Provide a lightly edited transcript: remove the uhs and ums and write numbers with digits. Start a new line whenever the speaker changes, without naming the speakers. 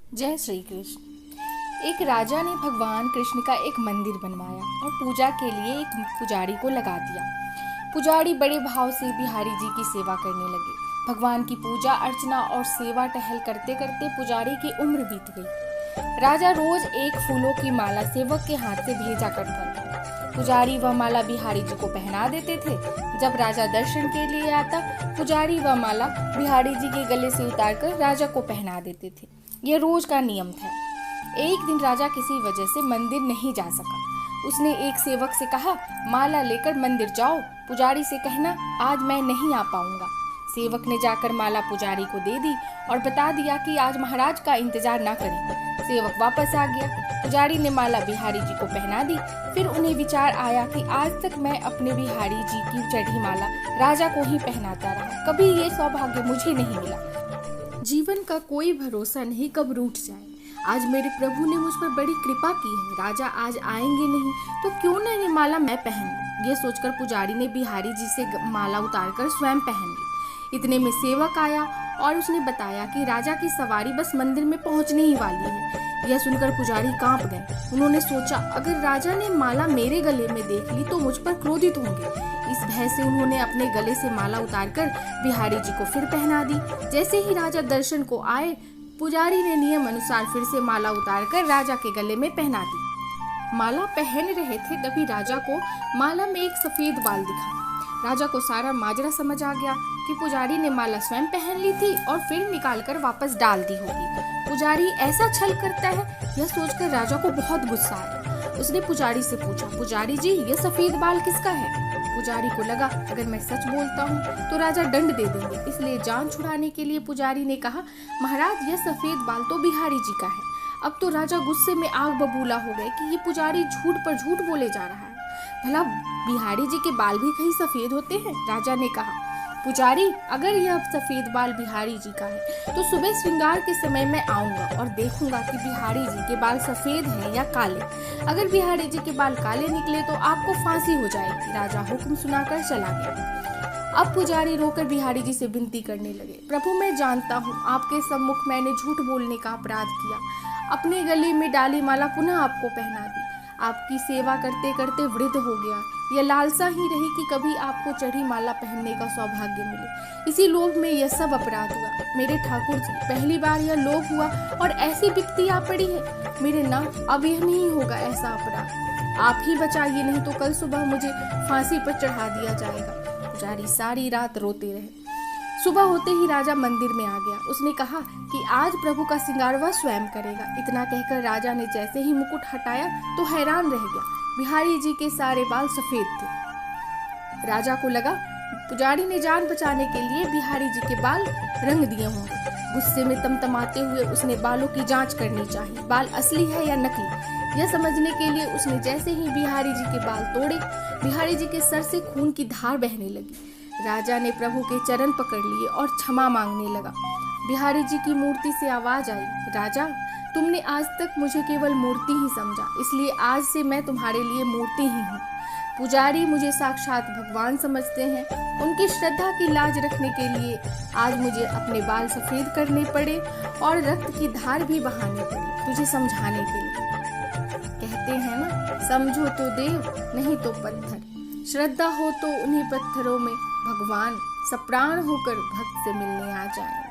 जय श्री कृष्ण। एक राजा ने भगवान कृष्ण का एक मंदिर बनवाया और पूजा के लिए एक पुजारी को लगा दिया। पुजारी बड़े भाव से बिहारी जी की सेवा करने लगे। भगवान की पूजा अर्चना और सेवा टहल करते करते पुजारी की उम्र बीत गई। राजा रोज एक फूलों की माला सेवक के हाथ से भेजा करता था। पुजारी वह माला बिहारी जी को पहना देते थे। जब राजा दर्शन के लिए आता, पुजारी वह माला बिहारी जी के गले से उतारकर राजा को पहना देते थे। यह रोज का नियम था। एक दिन राजा किसी वजह से मंदिर नहीं जा सका। उसने एक सेवक से कहा, माला लेकर मंदिर जाओ, पुजारी से कहना आज मैं नहीं आ पाऊंगा। सेवक ने जाकर माला पुजारी को दे दी और बता दिया कि आज महाराज का इंतजार ना करें। सेवक वापस आ गया। पुजारी ने माला बिहारी जी को पहना दी। फिर उन्हें विचार आया कि आज तक मैं अपने बिहारी जी की चढ़ी माला राजा को ही पहनाता रहा, कभी ये सौभाग्य मुझे नहीं मिला। जीवन का कोई भरोसा नहीं कब रूठ जाए। आज मेरे प्रभु ने मुझ पर बड़ी कृपा की है। राजा आज आएंगे नहीं तो क्यों न ये माला मैं पहन लूं। ये सोचकर पुजारी ने बिहारी जी से माला उतारकर स्वयं पहन ली। इतने में सेवक आया और उसने बताया कि राजा की सवारी बस मंदिर में पहुंचने ही वाली है। यह सुनकर पुजारी कांप गए। उन्होंने सोचा, अगर राजा ने माला मेरे गले में देख ली तो मुझ पर क्रोधित होंगे। इस भय से उन्होंने अपने गले से माला उतारकर बिहारी जी को फिर पहना दी। जैसे ही राजा दर्शन को आए, पुजारी ने नियम अनुसार फिर से माला उतारकर राजा के गले में पहना दी। माला पहन रहे थे तभी राजा को माला में एक सफेद बाल दिखा। राजा को सारा माजरा समझ आ गया कि पुजारी ने माला स्वयं पहन ली थी और फिर निकालकर वापस डाल दी होगी। पुजारी ऐसा छल करता है, यह सोचकर राजा को बहुत गुस्सा आया। उसने पुजारी से पूछा, पुजारी जी ये सफेद बाल किसका है? पुजारी को लगा अगर मैं सच बोलता हूँ तो राजा दंड दे देंगे, इसलिए जान छुड़ाने के लिए पुजारी ने कहा, महाराज यह सफेद बाल तो बिहारी जी का है। अब तो राजा गुस्से में आग बबूला हो गए कि ये पुजारी झूठ पर झूठ बोले जा रहा है। भला बिहारी जी के बाल भी कहीं सफेद होते हैं? राजा ने कहा, पुजारी अगर यह सफेद बाल बिहारी जी का है तो सुबह श्रृंगार के समय मैं आऊंगा और देखूंगा कि बिहारी जी के बाल सफेद हैं या काले। अगर बिहारी जी के बाल काले निकले तो आपको फांसी हो जाएगी। राजा हुक्म सुनाकर चला गया। अब पुजारी रोकर बिहारी जी से विनती करने लगे, प्रभु मैं जानता हूँ आपके सम्मुख मैंने झूठ बोलने का अपराध किया। अपने गले में डाली माला पुनः आपको पहना दी। आपकी सेवा करते करते वृद्ध हो गया। यह लालसा ही रही कि कभी आपको चढ़ी माला पहनने का सौभाग्य मिले। इसी लोभ में यह सब अपराध हुआ। मेरे ठाकुर जी, पहली बार यह लोभ हुआ और ऐसी विपत्ति आ पड़ी है। मेरे नाथ अब यह नहीं होगा ऐसा अपराध। आप ही बचाइए, नहीं तो कल सुबह मुझे फांसी पर चढ़ा दिया जाएगा। पुजारी सारी रात रोते रहे। सुबह होते ही राजा मंदिर में आ गया। उसने कहा कि आज प्रभु का श्रृंगार वह स्वयं करेगा। इतना कहकर राजा ने जैसे ही मुकुट हटाया तो हैरान रह गया। बिहारी जी के सारे बाल सफेद थे। राजा को लगा पुजारी ने जान बचाने के लिए बिहारी जी के बाल रंग दिए होंगे। गुस्से में तमतमाते हुए उसने बालों की जांच करनी चाहिए, बाल असली है या नकली। यह समझने के लिए उसने जैसे ही बिहारी जी के बाल तोड़े, बिहारी जी के सर से खून की धार बहने लगी। राजा ने प्रभु के चरण पकड़ लिए और क्षमा मांगने लगा। बिहारी जी की मूर्ति से आवाज आई, राजा तुमने आज तक मुझे केवल मूर्ति ही समझा, इसलिए आज से मैं तुम्हारे लिए मूर्ति ही हूँ। पुजारी मुझे साक्षात भगवान समझते हैं। उनकी श्रद्धा की लाज रखने के लिए आज मुझे अपने बाल सफेद करने पड़े और रक्त की धार भी बहानी पड़ी तुझे समझाने के लिए। कहते हैं ना, समझो तो देव नहीं तो पत्थर। श्रद्धा हो तो उन्हीं पत्थरों में भगवान सप्राण होकर भक्त से मिलने आ जाएं।